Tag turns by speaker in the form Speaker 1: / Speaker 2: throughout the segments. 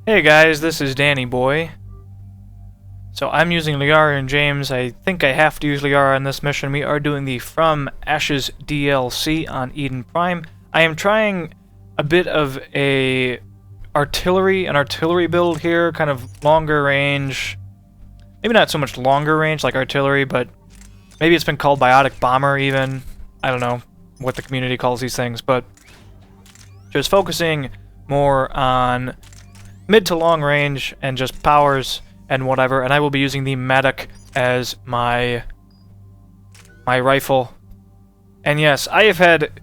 Speaker 1: Hey guys, this is Danny Boy. So I'm using Liara and James. I think I have to use Liara on this mission. We are doing the From Ashes DLC on Eden Prime. I am trying a bit of an artillery build here, kind of longer range. Maybe not so much longer range like artillery, but maybe it's been called biotic bomber even. I don't know what the community calls these things, but just focusing more on mid to long range and just powers and whatever, and I will be using the Mattock as my rifle. And yes, I have had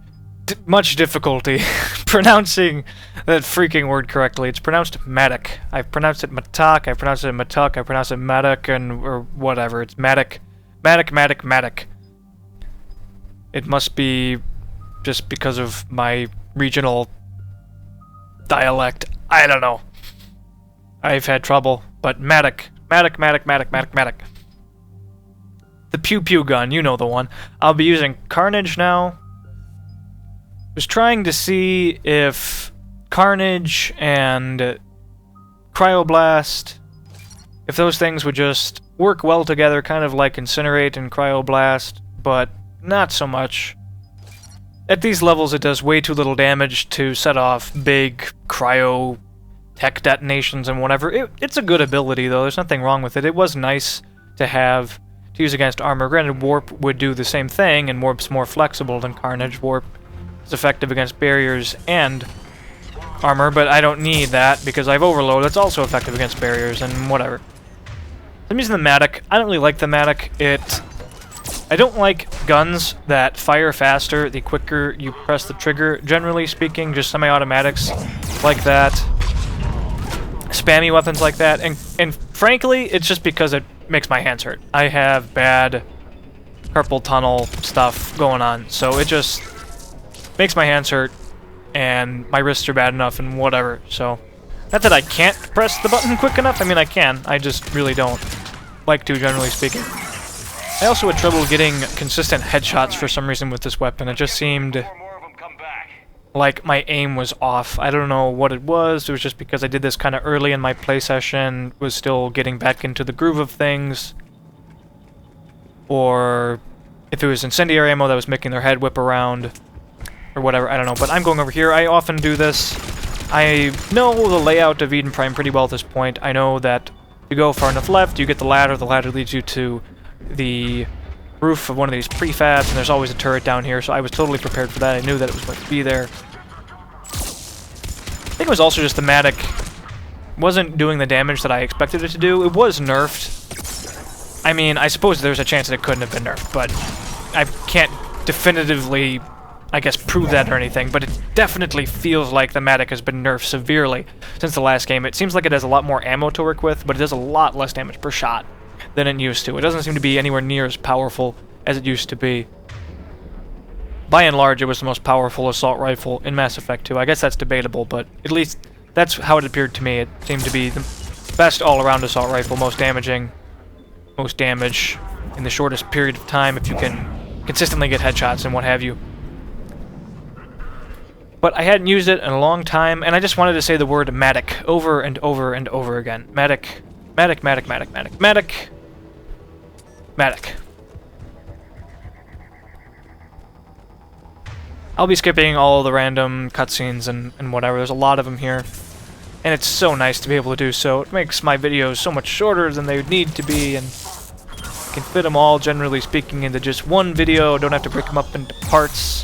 Speaker 1: much difficulty pronouncing that freaking word correctly. It's pronounced Mattock. I've pronounced it Mattock, I've pronounced it Mattock, I've pronounced it Mattock, or whatever. It's Mattock. Mattock. It must be just because of my regional dialect. I don't know. I've had trouble, but Mattock. The pew pew gun, you know the one. I'll be using Carnage now. Was trying to see if Carnage and Cryoblast, if those things would just work well together, kind of like Incinerate and Cryoblast, but not so much. At these levels, it does way too little damage to set off big cryo tech detonations and whatever. It's a good ability, though. There's nothing wrong with it. It was nice to have to use against armor. Granted, Warp would do the same thing, and Warp's more flexible than Carnage. Warp is effective against barriers and armor, but I don't need that because I have Overload that's also effective against barriers and whatever. I'm using the Mattock. I don't really like the Mattock. I don't like guns that fire faster the quicker you press the trigger. Generally speaking, just semi-automatics like that. Spammy weapons like that, and frankly, it's just because it makes my hands hurt. I have bad carpal tunnel stuff going on, so it just makes my hands hurt, and my wrists are bad enough, and whatever, so... Not that I can't press the button quick enough, I mean I can, I just really don't like to, generally speaking. I also had trouble getting consistent headshots for some reason with this weapon. It just seemed like my aim was off. I don't know what it was. It was just because I did this kind of early in my play session, was still getting back into the groove of things. Or if it was incendiary ammo that was making their head whip around, or whatever, I don't know. But I'm going over here. I often do this. I know the layout of Eden Prime pretty well at this point. I know that if you go far enough left, you get the ladder leads you to the roof of one of these prefabs, and there's always a turret down here, so I was totally prepared for that. I knew that it was going to be there. I think it was also just the Mattock wasn't doing the damage that I expected it to do. It was nerfed. I mean, I suppose there's a chance that it couldn't have been nerfed, but I can't definitively, I guess, prove that or anything, but it definitely feels like the Mattock has been nerfed severely since the last game. It seems like it has a lot more ammo to work with, but it does a lot less damage per shot than it used to. It doesn't seem to be anywhere near as powerful as it used to be. By and large, it was the most powerful assault rifle in Mass Effect 2. I guess that's debatable, but at least that's how it appeared to me. It seemed to be the best all-around assault rifle, most damaging, most damage in the shortest period of time if you can consistently get headshots and what have you. But I hadn't used it in a long time, and I just wanted to say the word Mattock over and over and over again. Mattock. I'll be skipping all the random cutscenes and whatever. There's a lot of them here. And it's so nice to be able to do so. It makes my videos so much shorter than they would need to be, and I can fit them all, generally speaking, into just one video. Don't have to break them up into parts.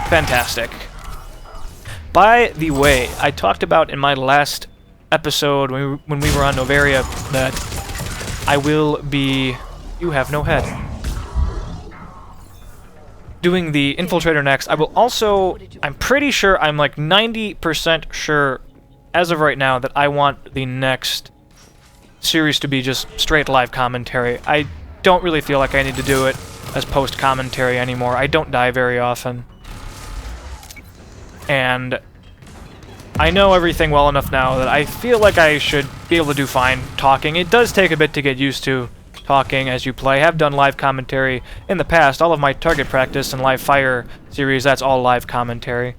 Speaker 1: Fantastic. By the way, I talked about in my last episode when we were on Novaria that I will be... You have no head. Doing the Infiltrator next. I will also... I'm pretty sure, I'm like 90% sure as of right now that I want the next series to be just straight live commentary. I don't really feel like I need to do it as post-commentary anymore. I don't die very often. And I know everything well enough now that I feel like I should be able to do fine talking. It does take a bit to get used to talking as you play. I have done live commentary in the past. All of my target practice and live fire series, that's all live commentary.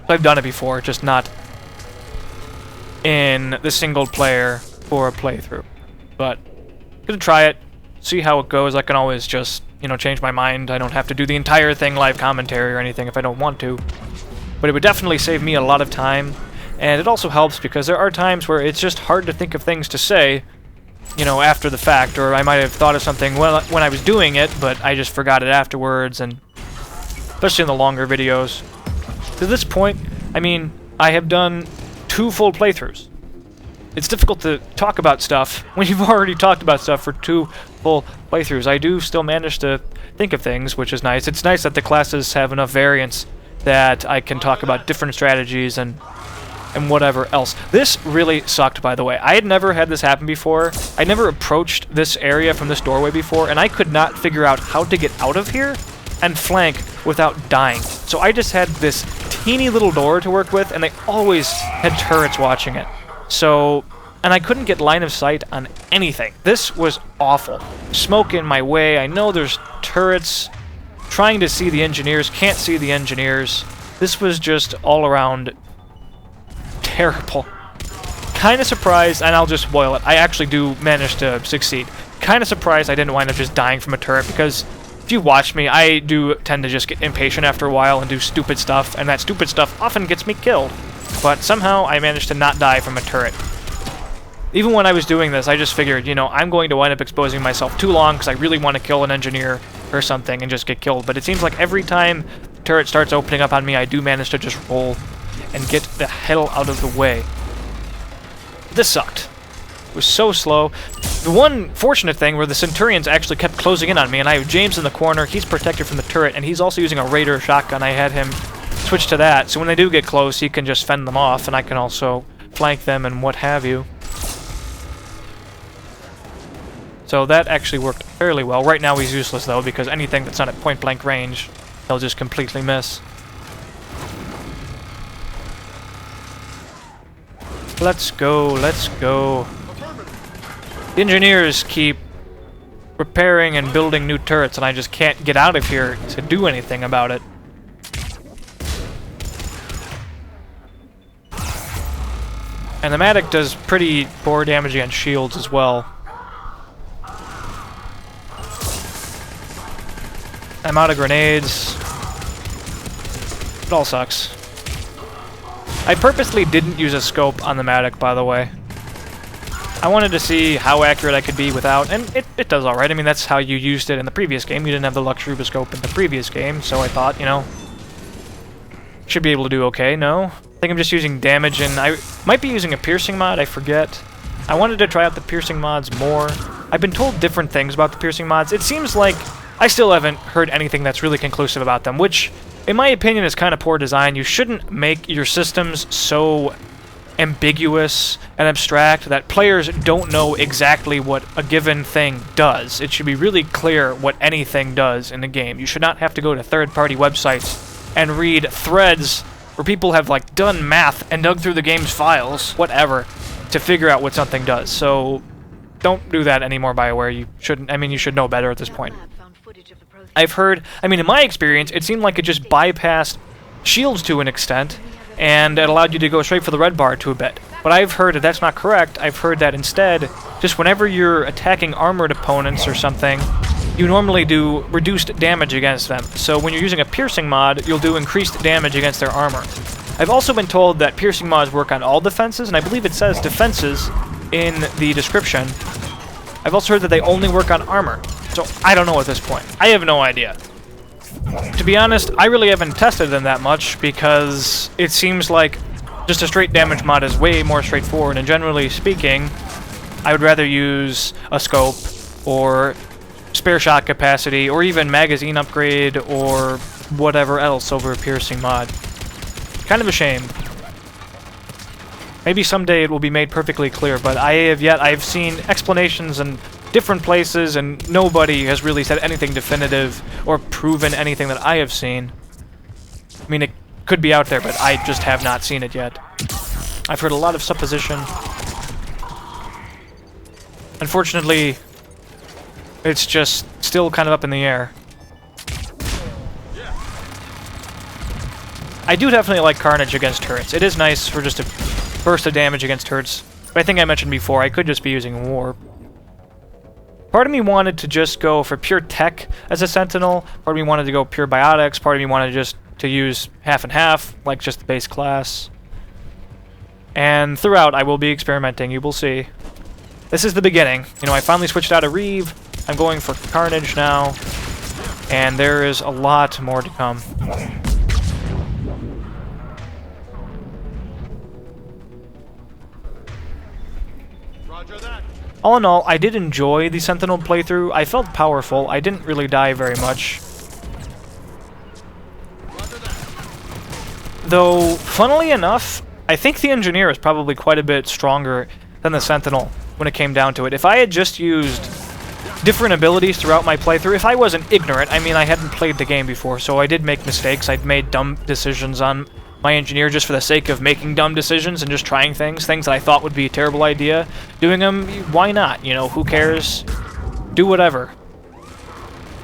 Speaker 1: I've done it before, just not in the single player for a playthrough. But I'm gonna try it, see how it goes. I can always just, you know, change my mind. I don't have to do the entire thing live commentary or anything if I don't want to. But it would definitely save me a lot of time, and it also helps because there are times where it's just hard to think of things to say, you know, after the fact, or I might have thought of something when I was doing it, but I just forgot it afterwards, and especially in the longer videos. To this point, I mean, I have done 2 full playthroughs. It's difficult to talk about stuff when you've already talked about stuff for 2 full playthroughs. I do still manage to think of things, which is nice. It's nice that the classes have enough variance that I can talk about different strategies and whatever else. This really sucked, by the way. I had never had this happen before. I never approached this area from this doorway before, and I could not figure out how to get out of here and flank without dying. So I just had this teeny little door to work with, and they always had turrets watching it. So, and I couldn't get line of sight on anything. This was awful. Smoke in my way. I know there's turrets. Trying to see the engineers, can't see the engineers. This was just all around terrible. Kind of surprised, and I'll just spoil it. I actually do manage to succeed. Kind of surprised I didn't wind up just dying from a turret, because if you watch me, I do tend to just get impatient after a while and do stupid stuff, and that stupid stuff often gets me killed. But somehow I managed to not die from a turret. Even when I was doing this, I just figured, you know, I'm going to wind up exposing myself too long because I really want to kill an engineer or something and just get killed. But it seems like every time the turret starts opening up on me, I do manage to just roll and get the hell out of the way. This sucked. It was so slow. The one fortunate thing were the Centurions actually kept closing in on me, and I have James in the corner. He's protected from the turret, and he's also using a Raider shotgun. I had him switch to that, so when they do get close, he can just fend them off, and I can also flank them and what have you. So that actually worked fairly well. Right now he's useless, though, because anything that's not at point-blank range, he'll just completely miss. Let's go, let's go. The engineers keep repairing and building new turrets, and I just can't get out of here to do anything about it. And the Mattock does pretty poor damage against shields as well. I'm out of grenades. It all sucks. I purposely didn't use a scope on the Mattock, by the way. I wanted to see how accurate I could be without, and it does alright. I mean, that's how you used it in the previous game. You didn't have the luxury of a scope in the previous game, so I thought, you know, should be able to do okay. No? I think I'm just using damage, and I might be using a piercing mod, I forget. I wanted to try out the piercing mods more. I've been told different things about the piercing mods. It seems like I still haven't heard anything that's really conclusive about them, which, in my opinion, is kind of poor design. You shouldn't make your systems so ambiguous and abstract that players don't know exactly what a given thing does. It should be really clear what anything does in the game. You should not have to go to third-party websites and read threads where people have, like, done math and dug through the game's files, whatever, to figure out what something does. So don't do that anymore, BioWare. You shouldn't. I mean, you should know better at this point. I've heard, I mean, in my experience, it seemed like it just bypassed shields to an extent, and it allowed you to go straight for the red bar to a bit. But I've heard that that's not correct. I've heard that instead, just whenever you're attacking armored opponents or something, you normally do reduced damage against them. So when you're using a piercing mod, you'll do increased damage against their armor. I've also been told that piercing mods work on all defenses, and I believe it says defenses in the description. I've also heard that they only work on armor. So I don't know at this point. I have no idea. To be honest, I really haven't tested them that much because it seems like just a straight damage mod is way more straightforward, and generally speaking, I would rather use a scope or spare shot capacity or even magazine upgrade or whatever else over a piercing mod. Kind of a shame. Maybe someday it will be made perfectly clear, but I've seen explanations and different places, and nobody has really said anything definitive or proven anything that I have seen. I mean, it could be out there, but I just have not seen it yet. I've heard a lot of supposition. Unfortunately, it's just still kind of up in the air. I do definitely like Carnage against turrets. It is nice for just a burst of damage against turrets. But I think I mentioned before, I could just be using warp. Part of me wanted to just go for pure tech as a Sentinel. Part of me wanted to go pure biotics. Part of me wanted just to use half and half, like just the base class. And throughout, I will be experimenting. You will see. This is the beginning. You know, I finally switched out of Reeve. I'm going for Carnage now. And there is a lot more to come.
Speaker 2: Roger that.
Speaker 1: All in all, I did enjoy the Sentinel playthrough. I felt powerful. I didn't really die very much. Though, funnily enough, I think the Engineer is probably quite a bit stronger than the Sentinel when it came down to it. If I had just used different abilities throughout my playthrough, if I wasn't ignorant, I mean, I hadn't played the game before, so I did make mistakes. I'd made dumb decisions on my Engineer just for the sake of making dumb decisions and just trying things that I thought would be a terrible idea. Doing them, why not? You know, who cares? Do whatever.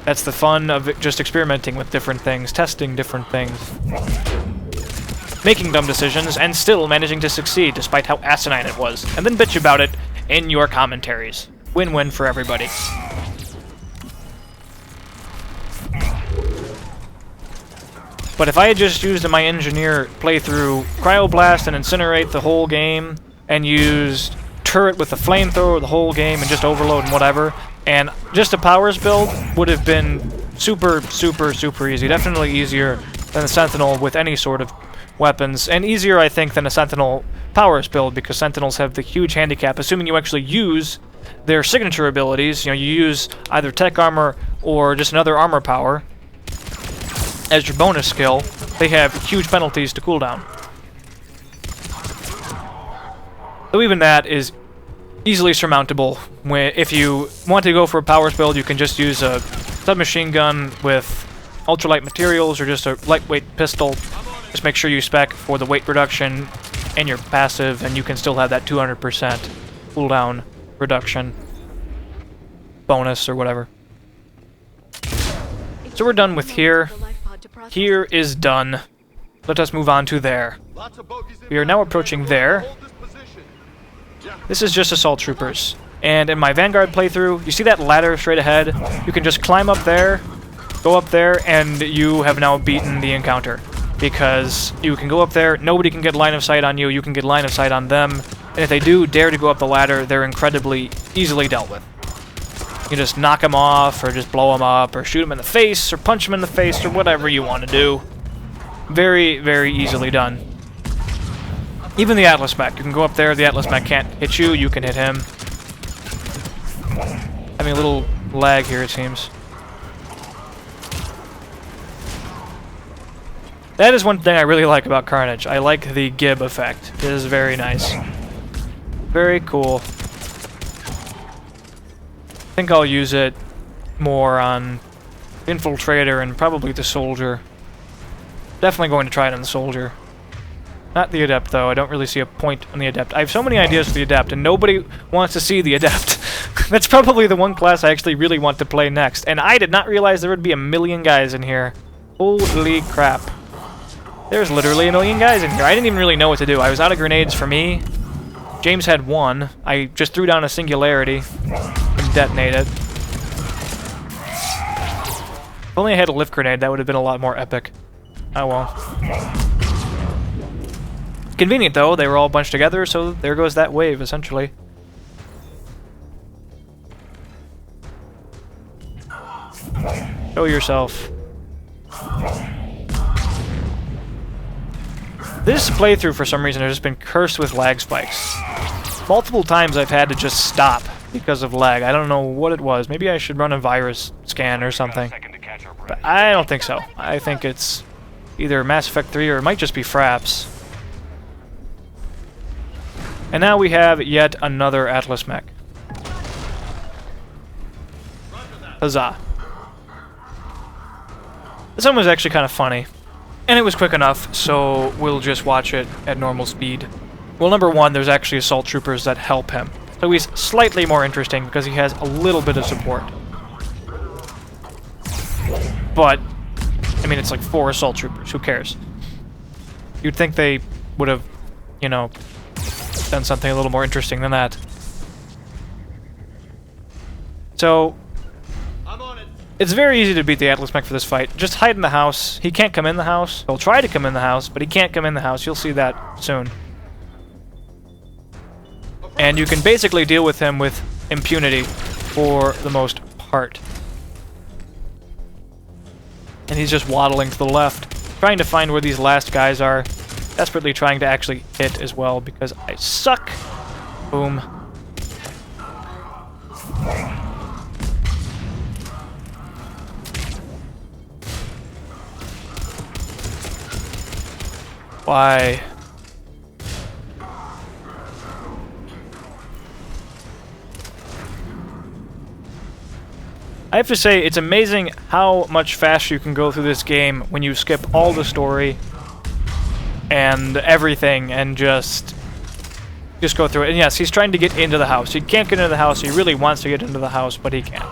Speaker 1: That's the fun of it, just experimenting with different things, testing different things. Making dumb decisions, and still managing to succeed despite how asinine it was. And then bitch about it in your commentaries. Win-win for everybody. But if I had just used in my Engineer playthrough Cryoblast and Incinerate the whole game, and used Turret with the Flamethrower the whole game, and just Overload and whatever, and just a Powers build would have been super, super, super easy. Definitely easier than the Sentinel with any sort of weapons, and easier, I think, than a Sentinel Powers build, because Sentinels have the huge handicap, assuming you actually use their signature abilities. You know, you use either Tech Armor or just another Armor Power as your bonus skill, they have huge penalties to cooldown. So even that is easily surmountable. If you want to go for a Powers build, you can just use a submachine gun with ultralight materials or just a lightweight pistol. Just make sure you spec for the weight reduction and your passive, and you can still have that 200% cooldown reduction bonus or whatever. So we're done with here. Here is done. Let us move on to there. We are now approaching there. This is just Assault Troopers. And in my Vanguard playthrough, you see that ladder straight ahead? You can just climb up there, go up there, and you have now beaten the encounter. Because you can go up there, nobody can get line of sight on you, you can get line of sight on them, and if they do dare to go up the ladder, they're incredibly easily dealt with. You can just knock them off, or just blow them up, or shoot them in the face, or punch them in the face, or whatever you want to do. Very, very easily done. Even the Atlas mech. You can go up there, the Atlas mech can't hit you, you can hit him. Having a little lag here, it seems. That is one thing I really like about Carnage. I like the Gib effect. It is very nice. Very cool. I think I'll use it more on Infiltrator and probably the Soldier. Definitely going to try it on the Soldier. Not the Adept, though. I don't really see a point on the Adept. I have so many ideas for the Adept, and nobody wants to see the Adept. That's probably the one class I actually really want to play next. And I did not realize there would be a million guys in here. Holy crap. There's literally a million guys in here. I didn't even really know what to do. I was out of grenades for me. James had one. I just threw down a Singularity and detonated. If only I had a lift grenade, that would have been a lot more epic. Oh well. Convenient, though. They were all bunched together, so there goes that wave, essentially. Show yourself. This playthrough, for some reason, has just been cursed with lag spikes. Multiple times I've had to just stop because of lag. I don't know what it was. Maybe I should run a virus scan or something. But I don't think so. I think it's either Mass Effect 3 or it might just be Fraps. And now we have yet another Atlas mech. Huzzah. This one was actually kind of funny. And it was quick enough, so we'll just watch it at normal speed. Well, number one, there's actually Assault Troopers that help him. So he's slightly more interesting because he has a little bit of support. But, I mean, it's like 4 Assault Troopers. Who cares? You'd think they would have, you know, done something a little more interesting than that. So,
Speaker 2: I'm on it.
Speaker 1: it's very easy to beat the Atlas mech for this fight. Just hide in the house. He can't come in the house. He'll try to come in the house, but he can't come in the house. You'll see that soon. And you can basically deal with him with impunity for the most part. And he's just waddling to the left, trying to find where these last guys are. Desperately trying to actually hit as well, because I suck. Boom. Why? I have to say, it's amazing how much faster you can go through this game when you skip all the story and everything and just go through it. And yes, he's trying to get into the house. He can't get into the house. He really wants to get into the house, but he can't.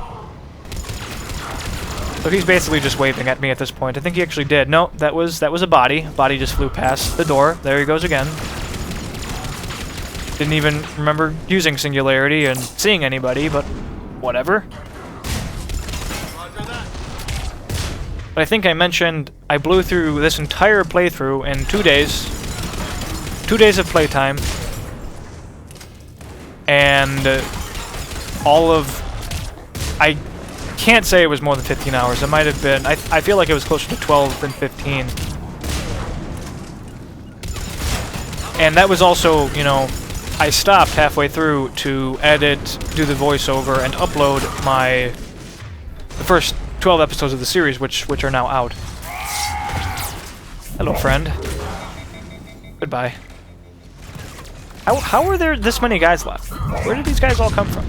Speaker 1: So he's basically just waving at me at this point. I think he actually did. No, that was a body. Body just flew past the door. There he goes again. Didn't even remember using Singularity and seeing anybody, but whatever. But I think I mentioned I blew through this entire playthrough in 2 days. 2 days of playtime. And all of... I can't say it was more than 15 hours. It might have been... I feel like it was closer to 12 than 15. And that was also, you know... I stopped halfway through to edit, do the voiceover, and upload the first 12 episodes of the series, which are now out. Hello, friend. Goodbye. How are there this many guys left? Where did these guys all come from?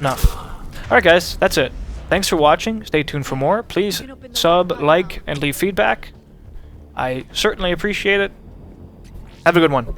Speaker 1: Enough. Alright guys, that's it. Thanks for watching. Stay tuned for more. Please sub, like, and leave feedback. I certainly appreciate it. Have a good one.